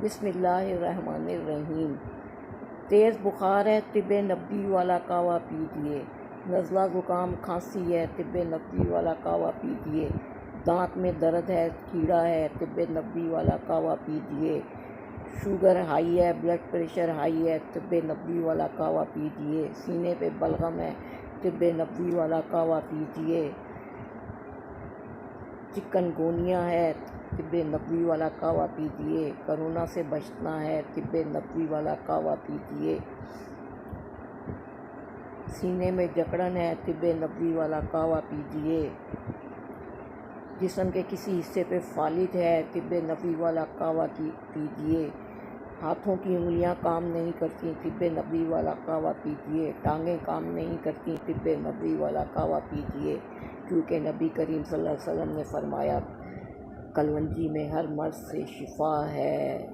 بسم اللہ الرحمن الرحیم۔ تیز بخار ہے، طب نبوی والا قہوہ پیجیے۔ نزلہ زکام کھانسی ہے، طب نبوی والا قہوہ پیجیے۔ دانت میں درد ہے، کیڑا ہے، طب نبوی والا قہوہ پیجیے۔ شوگر ہائی ہے، بلڈ پریشر ہائی ہے، طب نبوی والا قہوہ پیجیے۔ سینے پہ بلغم ہے، طب نبوی والا قہوہ پیجیے۔ چکن گونیا ہے، طب نبوی والا قہوہ پیجیے۔ کرونا سے بچنا ہے، طب نبوی والا قہوہ پیجیے۔ سینے میں جکڑن ہے، طب نبوی والا قہوہ پیجیے۔ جسم کے کسی حصے پہ فالج ہے، طب نبوی والا قہوہ پیجیے۔ ہاتھوں کی انگلیاں کام نہیں کرتی، طب نبوی والا قہوہ پیجیے۔ ٹانگیں کام نہیں کرتی، طب نبوی والا قہوہ پیجیے، کیونکہ نبی کریم صلی اللہ علیہ وسلم نے فرمایا کلونجی میں ہر مرض سے شفا ہے۔